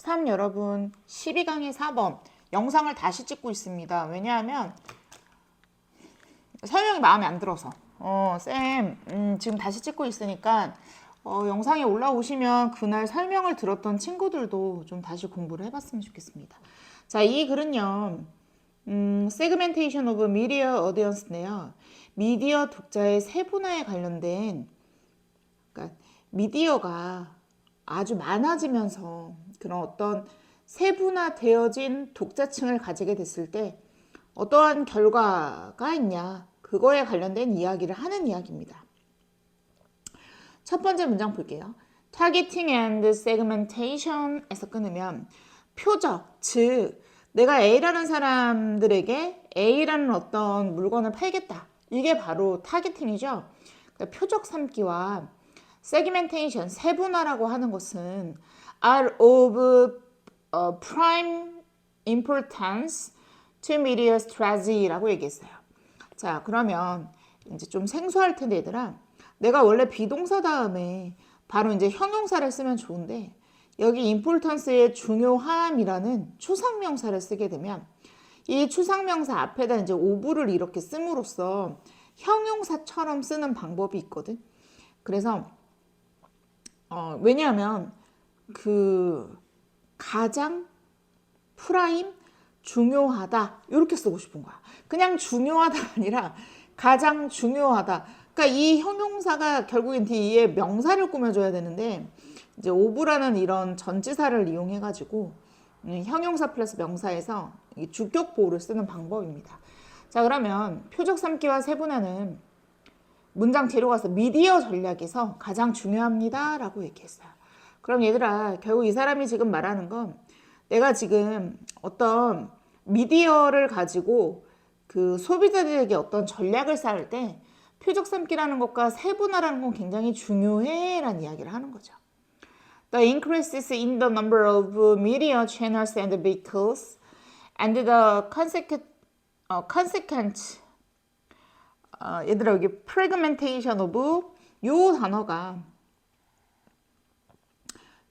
3 여러분 12강의 4번 영상을 다시 찍고 있습니다. 왜냐하면 설명이 마음에 안 들어서 쌤 지금 다시 찍고 있으니까 영상에 올라오시면 그날 설명을 들었던 친구들도 좀 다시 공부를 해봤으면 좋겠습니다. 자, 이 글은요 Segmentation of Media Audience네요. 미디어 독자의 세분화에 관련된, 그러니까 미디어가 아주 많아지면서 그런 어떤 세분화되어진 독자층을 가지게 됐을 때 어떠한 결과가 있냐, 그거에 관련된 이야기를 하는 이야기입니다. 첫 번째 문장 볼게요. Targeting and segmentation에서 끊으면 표적, 즉 내가 A라는 사람들에게 A라는 어떤 물건을 팔겠다. 이게 바로 타겟팅이죠. 그러니까 표적 삼기와 segmentation, 세분화라고 하는 것은 are of prime importance to media strategy라고 얘기했어요. 자, 그러면 이제 좀 생소할 텐데 얘들아, 내가 원래 비동사 다음에 바로 이제 형용사를 쓰면 좋은데 여기 importance의 중요함이라는 추상명사를 쓰게 되면 이 추상명사 앞에다 이제 o브를 이렇게 씀으로써 형용사처럼 쓰는 방법이 있거든. 그래서 왜냐하면 그 가장 프라임 중요하다 이렇게 쓰고 싶은 거야. 그냥 중요하다가 아니라 가장 중요하다. 그러니까 이 형용사가 결국엔 뒤에 명사를 꾸며줘야 되는데 이제 오브라는 이런 전치사를 이용해 가지고 형용사 플러스 명사에서 주격 보호를 쓰는 방법입니다. 자, 그러면 표적 삼기와 세분화는 문장 뒤로 가서 미디어 전략에서 가장 중요합니다 라고 얘기했어요. 그럼 얘들아, 결국 이 사람이 지금 말하는 건 내가 지금 어떤 미디어를 가지고 그 소비자들에게 어떤 전략을 쌓을 때 표적 삼기라는 것과 세분화라는 건 굉장히 중요해 라는 이야기를 하는 거죠. The increases in the number of media channels and vehicles and the consequent 얘들아, 여기 fragmentation of 요 단어가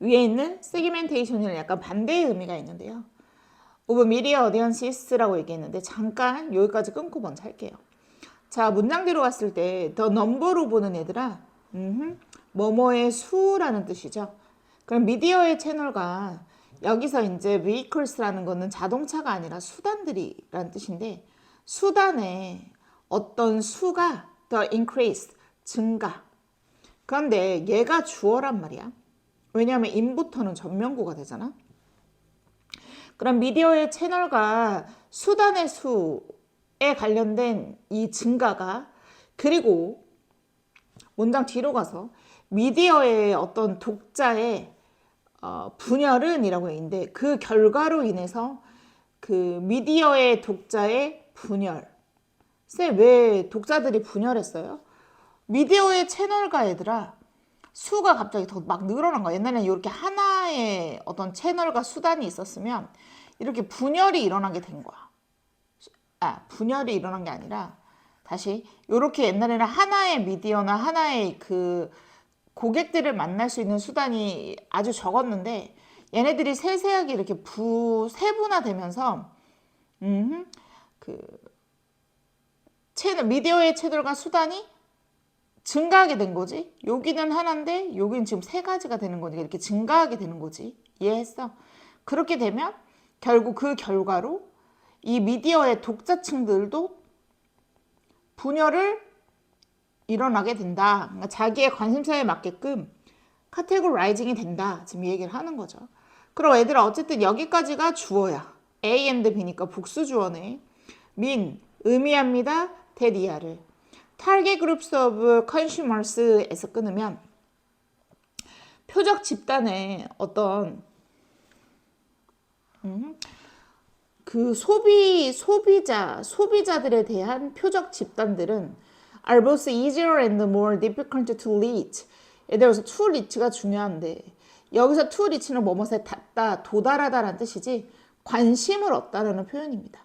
위에 있는 segmentation이랑 약간 반대의 의미가 있는데요. of media audiences라고 얘기했는데 잠깐 여기까지 끊고 먼저 할게요. 자, 문장 뒤로 갔을 때 the number로 보는 얘들아, 뭐뭐의 수라는 뜻이죠. 그럼 미디어의 채널과 여기서 이제 vehicles라는 거는 자동차가 아니라 수단들이라는 뜻인데 수단의 어떤 수가 the increase, 증가. 그런데 얘가 주어란 말이야. 왜냐하면 in부터는 전면구가 되잖아. 그럼 미디어의 채널과 수단의 수에 관련된 이 증가가, 그리고 문장 뒤로 가서 미디어의 어떤 독자의 분열은 이라고 했는데 그 결과로 인해서 그 미디어의 독자의 분열. 쌤, 왜 독자들이 분열했어요? 미디어의 채널과 얘들아, 수가 갑자기 더 막 늘어난 거야. 옛날에는 이렇게 하나의 어떤 채널과 수단이 있었으면 이렇게 분열이 일어나게 된 거야. 분열이 일어난 게 아니라 다시 이렇게 옛날에는 하나의 미디어나 하나의 그 고객들을 만날 수 있는 수단이 아주 적었는데 얘네들이 세세하게 이렇게 세분화되면서 그 채널, 미디어의 채널과 수단이 증가하게 된 거지. 여기는 하나인데 여기는 지금 세 가지가 되는 거니까 이렇게 증가하게 되는 거지. 이해했어? 그렇게 되면 결국 그 결과로 이 미디어의 독자층들도 분열을 일어나게 된다. 그러니까 자기의 관심사에 맞게끔 카테고라이징이 된다. 지금 이 얘기를 하는 거죠. 그럼 얘들아, 어쨌든 여기까지가 주어야. A and B니까 복수 주어네. 의미합니다. 대리아를. Target groups of consumers에서 끊으면 표적 집단의 어떤 그 소비자들에 대한 표적 집단들은 are both easier and more difficult to reach. 예를 들어서 to reach가 중요한데 여기서 to reach는 뭐뭐에 닿다, 도달하다라는 뜻이지 관심을 얻다라는 표현입니다.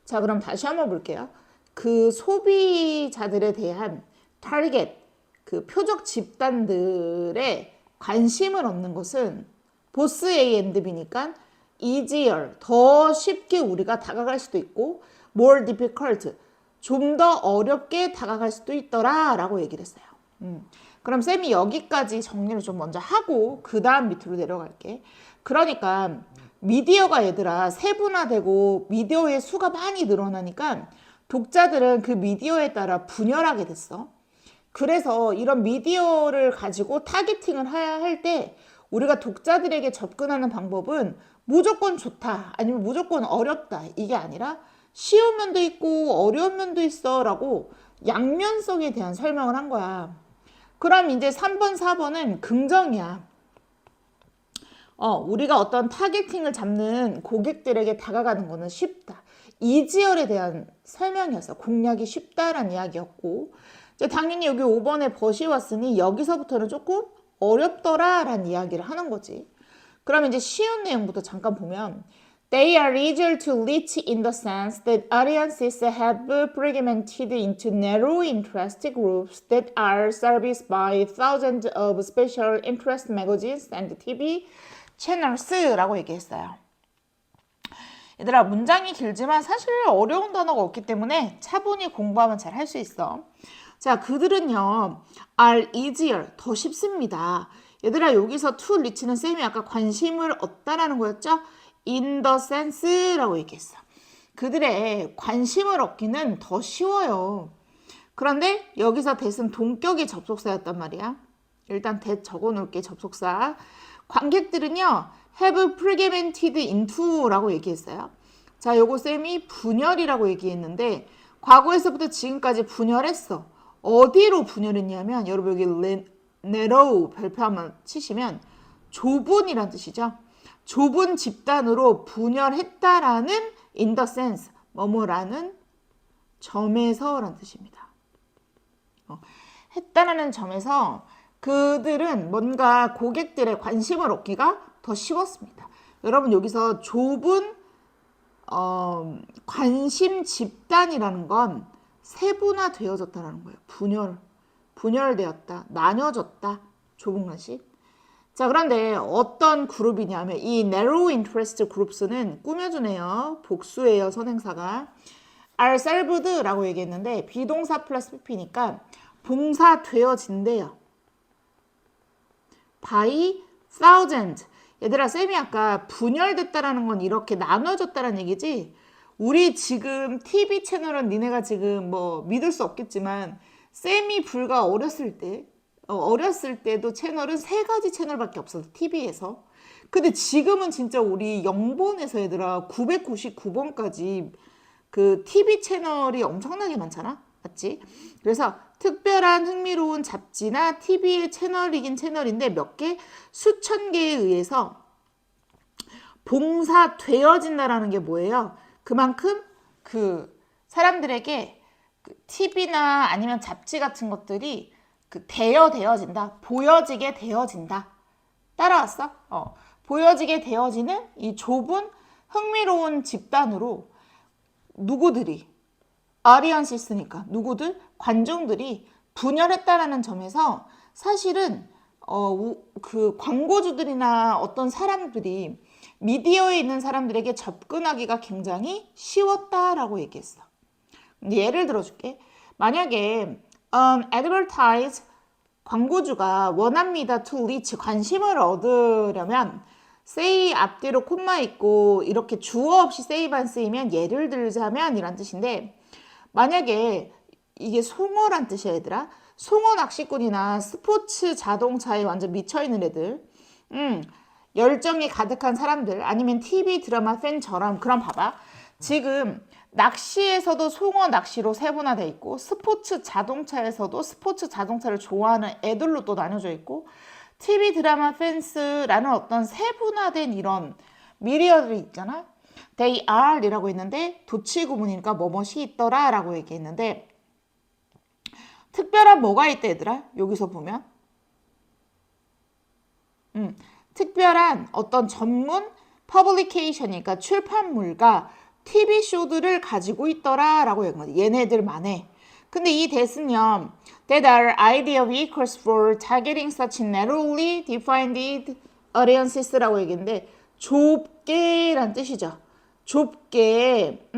자, 그럼 다시 한번 볼게요. 그 소비자들에 대한 타겟, 그 표적 집단들의 관심을 얻는 것은 보스 A and B니까 easier, 더 쉽게 우리가 다가갈 수도 있고 more difficult, 좀 더 어렵게 다가갈 수도 있더라 라고 얘기를 했어요. 그럼 쌤이 여기까지 정리를 좀 먼저 하고 그 다음 밑으로 내려갈게. 그러니까 미디어가 얘들아 세분화되고 미디어의 수가 많이 늘어나니까 독자들은 그 미디어에 따라 분열하게 됐어. 그래서 이런 미디어를 가지고 타겟팅을 할 때 우리가 독자들에게 접근하는 방법은 무조건 좋다 아니면 무조건 어렵다 이게 아니라 쉬운 면도 있고 어려운 면도 있어 라고 양면성에 대한 설명을 한 거야. 그럼 이제 3번 4번은 긍정이야. 우리가 어떤 타겟팅을 잡는 고객들에게 다가가는 거는 쉽다. 이지열에 대한 설명이었어. 공략이 쉽다라는 이야기였고 이제 당연히 여기 5번에 벗이 왔으니 여기서부터는 조금 어렵더라라는 이야기를 하는 거지. 그럼 이제 쉬운 내용부터 잠깐 보면 They are easier to reach in the sense that audiences have fragmented into narrow interest groups that are serviced by thousands of special interest magazines and TV channels라고 얘기했어요. 얘들아 문장이 길지만 사실 어려운 단어가 없기 때문에 차분히 공부하면 잘 할 수 있어. 자, 그들은요 are easier, 더 쉽습니다. 얘들아 여기서 to reach는 쌤이 아까 관심을 얻다라는 거였죠? in the sense라고 얘기했어. 그들의 관심을 얻기는 더 쉬워요. 그런데 여기서 that은 동격의 접속사였단 말이야. 일단 that 적어놓을게. 접속사. 관객들은요 have fragmented into라고 얘기했어요. 자, 요거 쌤이 분열이라고 얘기했는데 과거에서부터 지금까지 분열했어. 어디로 분열했냐면 여러분 여기 narrow 별표 한번 치시면 좁은이란 뜻이죠. 좁은 집단으로 분열했다라는 in the sense 뭐뭐라는 점에서라는 뜻입니다. 했다라는 점에서 그들은 뭔가 고객들의 관심을 얻기가 더 쉬웠습니다. 여러분 여기서 좁은 관심 집단이라는 건 세분화되어졌다는 거예요. 분열되었다, 나뉘어졌다, 좁은 관심. 자, 그런데 어떤 그룹이냐면 이 narrow interest groups는 꾸며주네요. 복수예요, 선행사가. are served라고 얘기했는데 비동사 플러스 pp니까 봉사되어진대요. by thousand. 얘들아 쌤이 아까 분열됐다라는 건 이렇게 나눠졌다라는 얘기지. 우리 지금 TV 채널은 니네가 지금 뭐 믿을 수 없겠지만 쌤이 불과 어렸을 때도 채널은 3가지 채널밖에 없었어. TV에서. 근데 지금은 진짜 우리 0번에서 얘들아 999번까지 그 TV 채널이 엄청나게 많잖아. 맞지? 그래서 특별한 흥미로운 잡지나 TV의 채널이긴 채널인데 몇 개? 수천 개에 의해서 봉사되어진다라는 게 뭐예요? 그만큼 그 사람들에게 그 TV나 아니면 잡지 같은 것들이 그 대여되어진다. 보여지게 되어진다. 따라왔어? 보여지게 되어지는 이 좁은 흥미로운 집단으로 누구들이 아리언시스니까 누구들? 관중들이 분열했다라는 점에서 사실은 그 광고주들이나 어떤 사람들이 미디어에 있는 사람들에게 접근하기가 굉장히 쉬웠다라고 얘기했어. 예를 들어줄게. 만약에 advertise 광고주가 원합니다 to reach 관심을 얻으려면 say 앞뒤로 콤마 있고 이렇게 주어 없이 say만 쓰이면 예를 들자면 이란 뜻인데 만약에 이게 송어란 뜻이야 얘들아. 송어 낚시꾼이나 스포츠 자동차에 완전 미쳐있는 애들 열정이 가득한 사람들 아니면 TV 드라마 팬처럼 그럼 봐봐. 지금 낚시에서도 송어 낚시로 세분화돼 있고 스포츠 자동차에서도 스포츠 자동차를 좋아하는 애들로 또 나눠져 있고 TV 드라마 팬스라는 어떤 세분화된 이런 미디어들이 있잖아. They are 이라고 했는데 도치구문이니까 뭐뭐이 있더라 라고 얘기했는데 특별한 뭐가 있다 얘들아? 여기서 보면 특별한 어떤 전문 퍼블리케이션이니까 출판물과 TV쇼들을 가지고 있더라 라고 얘기한 거지. 얘네들만의. 근데 이 that은요 that are ideal vehicles for targeting such narrowly defined audiences라고 얘기했는데 좁게란 뜻이죠. 좁게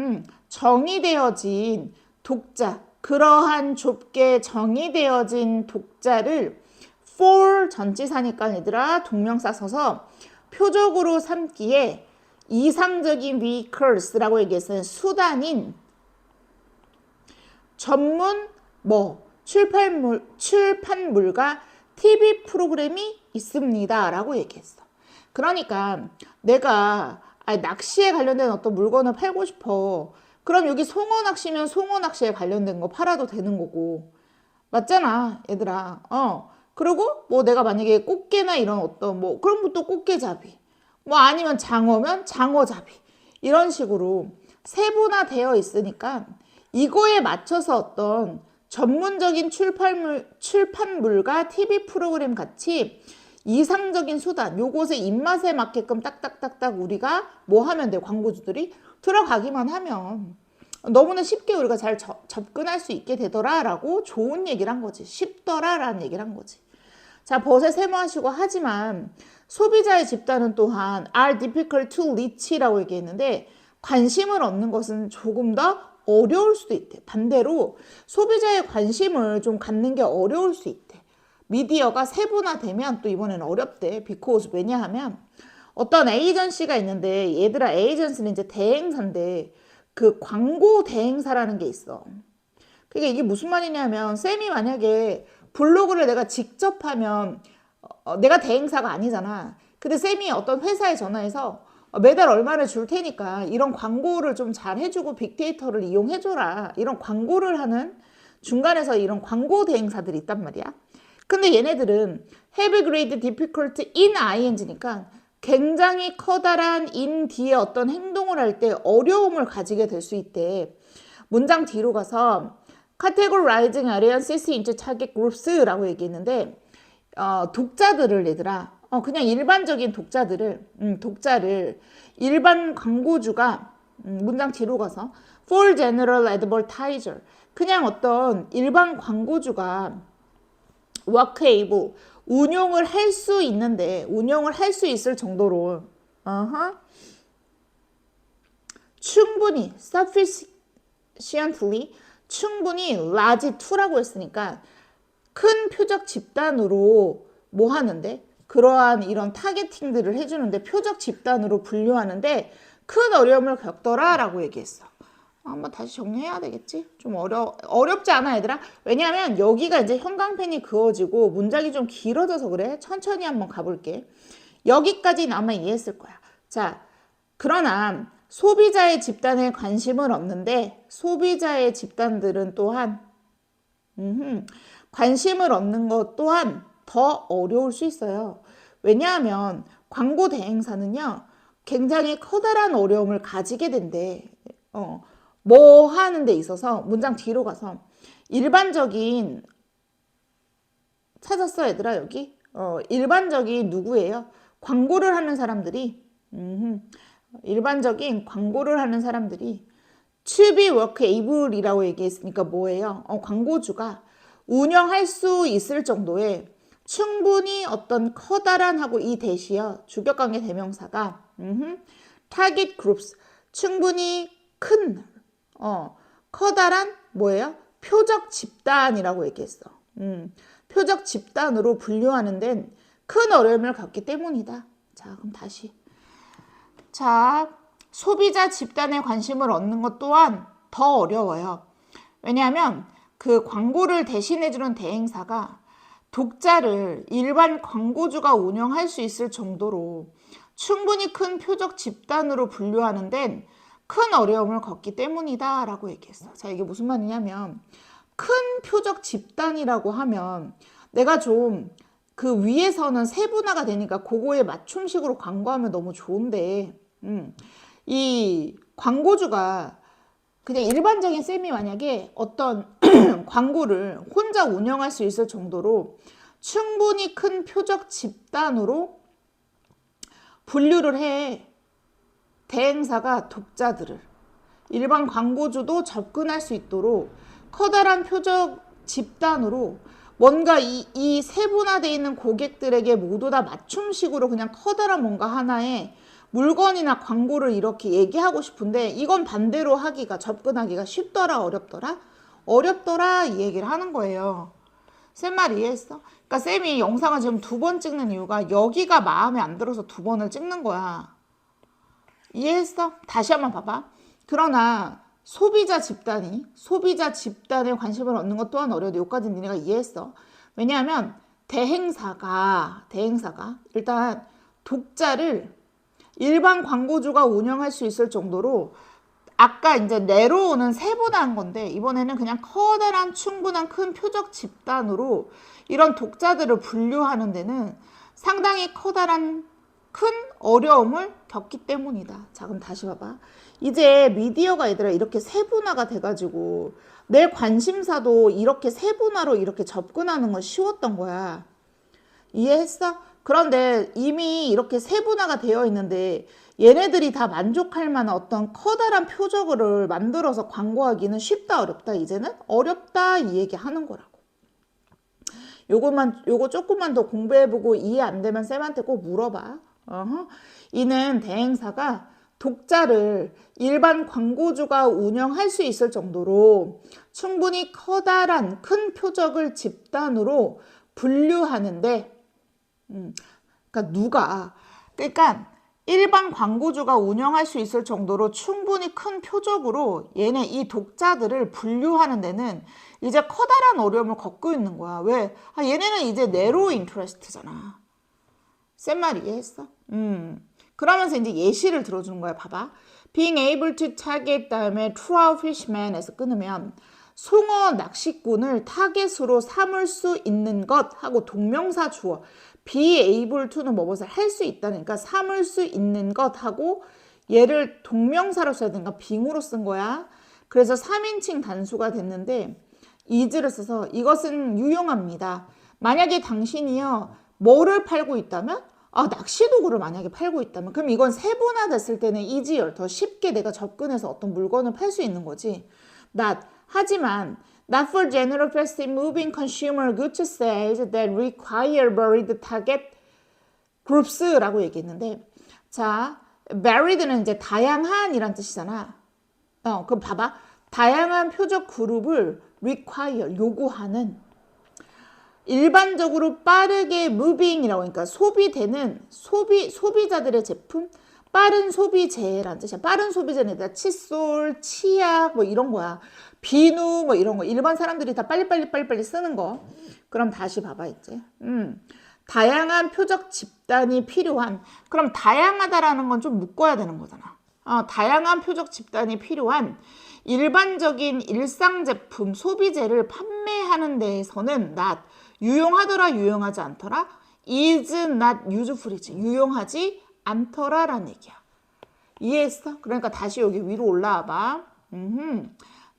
정의되어진 독자, 그러한 좁게 정의되어진 독자를 for 전치사니까 얘들아 동명사 써서 표적으로 삼기에 이상적인 vehicles라고 얘기했어요. 수단인 전문 출판물과 TV 프로그램이 있습니다 라고 얘기했어. 그러니까 내가 낚시에 관련된 어떤 물건을 팔고 싶어. 그럼 여기 송어 낚시면 송어 낚시에 관련된 거 팔아도 되는 거고. 맞잖아 얘들아. 그리고 뭐 내가 만약에 꽃게나 이런 어떤 그런 것도 꽃게잡이, 아니면 장어면 장어잡이, 이런 식으로 세분화되어 있으니까 이거에 맞춰서 어떤 전문적인 출판물과 TV 프로그램 같이 이상적인 수단, 요것의 입맛에 맞게끔 딱딱딱딱 우리가 하면 돼. 광고주들이 들어가기만 하면 너무나 쉽게 우리가 잘 접근할 수 있게 되더라 라고 좋은 얘기를 한 거지. 쉽더라 라는 얘기를 한 거지. 자, 벗에 세모하시고 하지만 소비자의 집단은 또한 are difficult to reach라고 얘기했는데 관심을 얻는 것은 조금 더 어려울 수도 있대. 반대로 소비자의 관심을 좀 갖는 게 어려울 수 있대. 미디어가 세분화되면 또 이번에는 어렵대. because 왜냐하면 어떤 에이전시가 있는데 얘들아 에이전시는 이제 대행사인데 그 광고 대행사라는 게 있어. 그게 이게 무슨 말이냐면 쌤이 만약에 블로그를 내가 직접 하면 내가 대행사가 아니잖아. 근데 쌤이 어떤 회사에 전화해서 매달 얼마를 줄 테니까 이런 광고를 좀 잘 해주고 빅데이터를 이용해줘라. 이런 광고를 하는 중간에서 이런 광고 대행사들이 있단 말이야. 근데 얘네들은 have great difficulty in ing니까 굉장히 커다란 in 뒤에 어떤 행동을 할 때 어려움을 가지게 될 수 있대. 문장 뒤로 가서 categorizing audiences into target groups라고 얘기했는데 독자들을 얘들아 그냥 일반적인 독자를 일반 광고주가 문장 뒤로 가서 for general advertiser 그냥 어떤 일반 광고주가 work able 운용을 할 수 있는데 운용을 할 수 있을 정도로 충분히 sufficiently 충분히 large to라고 했으니까 큰 표적 집단으로 하는데 그러한 이런 타겟팅들을 해주는데 표적 집단으로 분류하는데 큰 어려움을 겪더라 라고 얘기했어. 한번 다시 정리해야 되겠지? 좀 어렵지 않아 얘들아? 왜냐하면 여기가 이제 형광펜이 그어지고 문장이 좀 길어져서 그래. 천천히 한번 가볼게. 여기까지는 아마 이해했을 거야. 자, 그러나 소비자의 집단에 관심을 얻는데 소비자의 집단들은 또한 관심을 얻는 것 또한 더 어려울 수 있어요. 왜냐하면 광고 대행사는요 굉장히 커다란 어려움을 가지게 된대. 하는 데 있어서 문장 뒤로 가서 일반적인 찾았어 얘들아 여기? 일반적인 누구예요? 광고를 하는 사람들이 일반적인 광고를 하는 사람들이 to be work able이라고 얘기했으니까 뭐예요? 광고주가 운영할 수 있을 정도의 충분히 어떤 커다란 하고 이 대시요 주격관계 대명사가 target groups 충분히 큰 커다란 뭐예요? 표적 집단이라고 얘기했어. 표적 집단으로 분류하는 데는 큰 어려움을 겪기 때문이다. 자, 그럼 다시. 자, 소비자 집단에 관심을 얻는 것 또한 더 어려워요. 왜냐하면 그 광고를 대신해주는 대행사가 독자를 일반 광고주가 운영할 수 있을 정도로 충분히 큰 표적 집단으로 분류하는 데는 큰 어려움을 겪기 때문이다 라고 얘기했어. 자, 이게 무슨 말이냐면 큰 표적 집단이라고 하면 내가 좀 그 위에서는 세분화가 되니까 그거에 맞춤식으로 광고하면 너무 좋은데 이 광고주가 그냥 일반적인 쌤이 만약에 어떤 광고를 혼자 운영할 수 있을 정도로 충분히 큰 표적 집단으로 분류를 해. 대행사가 독자들을 일반 광고주도 접근할 수 있도록 커다란 표적 집단으로 뭔가 이 세분화되어 있는 고객들에게 모두 다 맞춤식으로 그냥 커다란 뭔가 하나의 물건이나 광고를 이렇게 얘기하고 싶은데 이건 반대로 하기가 접근하기가 쉽더라 어렵더라? 어렵더라 이 얘기를 하는 거예요. 쌤 말 이해했어? 그러니까 쌤이 영상을 지금 2번 찍는 이유가 여기가 마음에 안 들어서 2번을 찍는 거야. 이해했어? 다시 한번 봐봐. 그러나 소비자 집단에 관심을 얻는 것 또한 어려워도 여기까지 니네가 이해했어. 왜냐하면 대행사가 일단 독자를 일반 광고주가 운영할 수 있을 정도로 아까 이제 내려오는 세분화한 건데 이번에는 그냥 커다란 충분한 큰 표적 집단으로 이런 독자들을 분류하는 데는 상당히 커다란 큰 어려움을 겪기 때문이다. 자, 그럼 다시 봐봐. 이제 미디어가 얘들아 이렇게 세분화가 돼가지고 내 관심사도 이렇게 세분화로 이렇게 접근하는 건 쉬웠던 거야. 이해했어? 그런데 이미 이렇게 세분화가 되어 있는데 얘네들이 다 만족할 만한 어떤 커다란 표적을 만들어서 광고하기는 쉽다 어렵다? 이제는 어렵다 이 얘기 하는 거라고. 요거 조금만 더 공부해보고 이해 안 되면 쌤한테 꼭 물어봐. 이는 대행사가 독자를 일반 광고주가 운영할 수 있을 정도로 충분히 커다란 큰 표적을 집단으로 분류하는데 그러니까 일반 광고주가 운영할 수 있을 정도로 충분히 큰 표적으로 얘네 이 독자들을 분류하는 데는 이제 커다란 어려움을 겪고 있는 거야. 왜? 얘네는 이제 내로 인트레스트잖아. 쌤 말 이해했어? 그러면서 이제 예시를 들어주는 거야. 봐봐. Being able to target 다음에 true fisherman에서 끊으면 송어 낚시꾼을 타겟으로 삼을 수 있는 것 하고 동명사 주어 be able to는 뭐뭐를 할 수 있다니까 삼을 수 있는 것 하고 얘를 동명사로 써야 되니까 being으로 쓴 거야. 그래서 3인칭 단수가 됐는데 is를 써서 이것은 유용합니다. 만약에 당신이요 뭐를 팔고 있다면 낚시도구를 만약에 팔고 있다면 그럼 이건 세분화됐을 때는 easier 더 쉽게 내가 접근해서 어떤 물건을 팔 수 있는 거지. 하지만 not for general fast moving consumer goods sales that require varied target groups라고 얘기했는데 자 varied는 이제 다양한 이란 뜻이잖아. 그럼 봐봐. 다양한 표적 그룹을 require 요구하는 일반적으로 빠르게 moving이라고 하니까 소비되는 소비자들의 제품 빠른 소비재라는 뜻이야. 빠른 소비재는 칫솔, 치약 뭐 이런 거야. 비누 뭐 이런 거. 일반 사람들이 다 빨리빨리 쓰는 거. 그럼 다시 봐봐 이제. 다양한 표적 집단이 필요한. 그럼 다양하다라는 건 좀 묶어야 되는 거잖아. 다양한 표적 집단이 필요한 일반적인 일상 제품, 소비재를 판매하는 데에서는 not 유용하더라, 유용하지 않더라. is not useful이지. 유용하지 않더라라는 얘기야. 이해했어? 그러니까 다시 여기 위로 올라와 봐.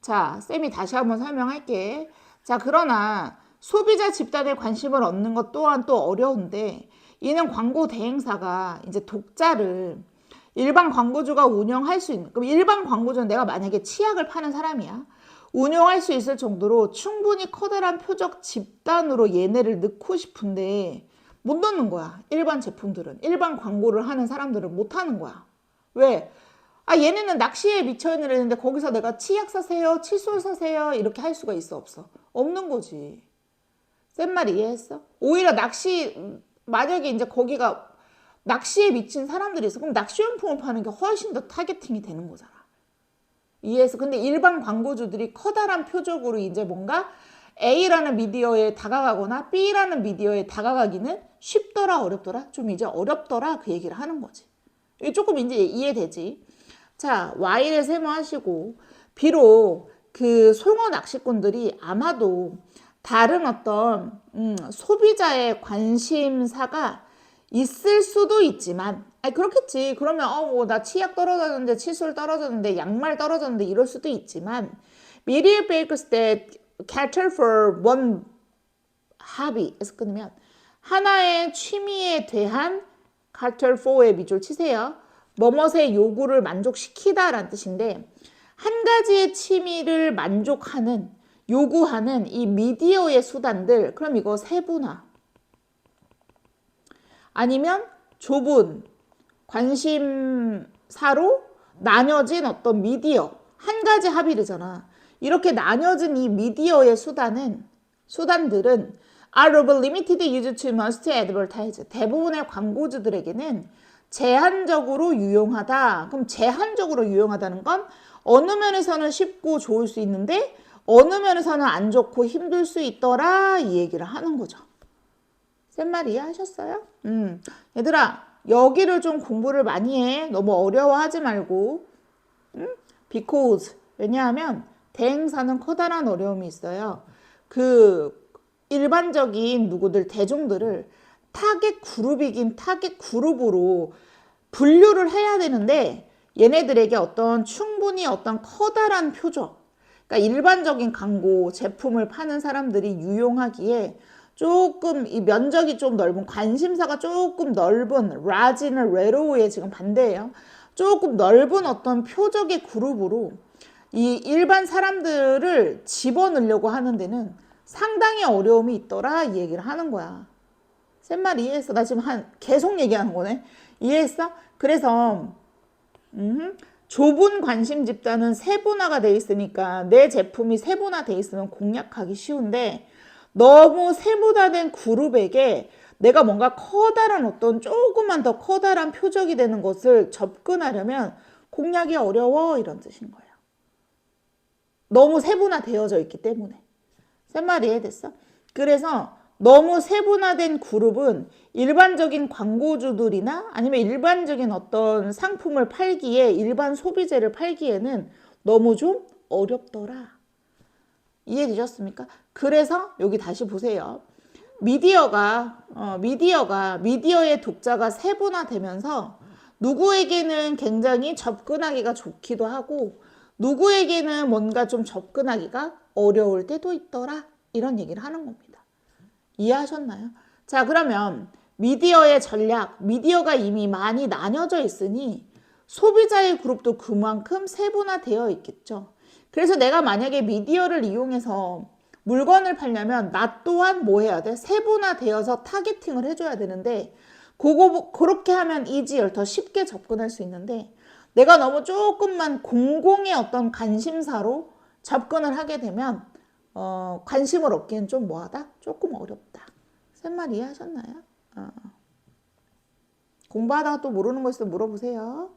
자, 쌤이 다시 한번 설명할게. 자, 그러나 소비자 집단에 관심을 얻는 것 또한 또 어려운데 이는 광고 대행사가 이제 독자를 일반 광고주가 운영할 수 있는 그럼 일반 광고주는 내가 만약에 치약을 파는 사람이야. 운영할 수 있을 정도로 충분히 커다란 표적 집단으로 얘네를 넣고 싶은데 못 넣는 거야. 일반 제품들은. 일반 광고를 하는 사람들은 못 하는 거야. 왜? 얘네는 낚시에 미쳐있는 애인데 거기서 내가 치약 사세요, 칫솔 사세요 이렇게 할 수가 있어 없어? 없는 거지. 쌤 말 이해했어? 오히려 만약에 이제 거기가 낚시에 미친 사람들이 있어. 그럼 낚시용품을 파는 게 훨씬 더 타겟팅이 되는 거잖아. 이해해서 근데 일반 광고주들이 커다란 표적으로 이제 뭔가 A라는 미디어에 다가가거나 B라는 미디어에 다가가기는 쉽더라 어렵더라 좀 이제 어렵더라 그 얘기를 하는 거지. 이게 조금 이제 이해되지. 자 Y를 세모하시고 비록 그 송어 낚시꾼들이 아마도 다른 어떤 소비자의 관심사가 있을 수도 있지만 그렇겠지. 그러면 나 치약 떨어졌는데 칫솔 떨어졌는데 양말 떨어졌는데 이럴 수도 있지만 Media bakers that cater for one hobby에서 끊으면 하나의 취미에 대한 cater for의 미줄 치세요. 뭐뭇의 요구를 만족시키다 라는 뜻인데 한 가지의 취미를 만족하는 요구하는 이 미디어의 수단들, 그럼 이거 세분화 아니면 좁은 관심사로 나뉘어진 어떤 미디어, 한 가지 합의르잖아. 이렇게 나뉘어진 이 미디어의 수단들은 are of limited use to most advertise. 대부분의 광고주들에게는 제한적으로 유용하다. 그럼 제한적으로 유용하다는 건 어느 면에서는 쉽고 좋을 수 있는데 어느 면에서는 안 좋고 힘들 수 있더라, 이 얘기를 하는 거죠. 센 말 이해하셨어요? 얘들아, 여기를 좀 공부를 많이 해. 너무 어려워하지 말고. because 왜냐하면 대행사는 커다란 어려움이 있어요. 그 일반적인 누구들 대중들을 타겟 그룹이긴 타겟 그룹으로 분류를 해야 되는데 얘네들에게 어떤 충분히 어떤 커다란 표적, 그러니까 일반적인 광고 제품을 파는 사람들이 유용하기에 조금 이 면적이 좀 넓은, 관심사가 조금 넓은, 라지는 레로우에 지금 반대예요. 조금 넓은 어떤 표적의 그룹으로 이 일반 사람들을 집어넣으려고 하는 데는 상당히 어려움이 있더라, 이 얘기를 하는 거야. 센 말 이해했어? 나 지금 계속 얘기하는 거네. 이해했어? 그래서 좁은 관심 집단은 세분화가 돼 있으니까 내 제품이 세분화돼 있으면 공략하기 쉬운데 너무 세분화된 그룹에게 내가 뭔가 커다란 어떤 조금만 더 커다란 표적이 되는 것을 접근하려면 공략이 어려워, 이런 뜻인 거예요. 너무 세분화되어져 있기 때문에. 센 말 이해됐어? 그래서 너무 세분화된 그룹은 일반적인 광고주들이나 아니면 일반적인 어떤 상품을 팔기에, 일반 소비재를 팔기에는 너무 좀 어렵더라. 이해되셨습니까? 그래서 여기 다시 보세요. 미디어의 독자가 세분화되면서 누구에게는 굉장히 접근하기가 좋기도 하고 누구에게는 뭔가 좀 접근하기가 어려울 때도 있더라, 이런 얘기를 하는 겁니다. 이해하셨나요? 자, 그러면 미디어의 전략, 미디어가 이미 많이 나뉘어져 있으니 소비자의 그룹도 그만큼 세분화되어 있겠죠. 그래서 내가 만약에 미디어를 이용해서 물건을 팔려면 나 또한 뭐 해야 돼? 세분화되어서 타겟팅을 해줘야 되는데 그렇게 하면 이지열 더 쉽게 접근할 수 있는데 내가 너무 조금만 공공의 어떤 관심사로 접근을 하게 되면 관심을 얻기엔 좀 뭐하다? 조금 어렵다. 센 말 이해하셨나요? 공부하다가 또 모르는 거 있으면 물어보세요.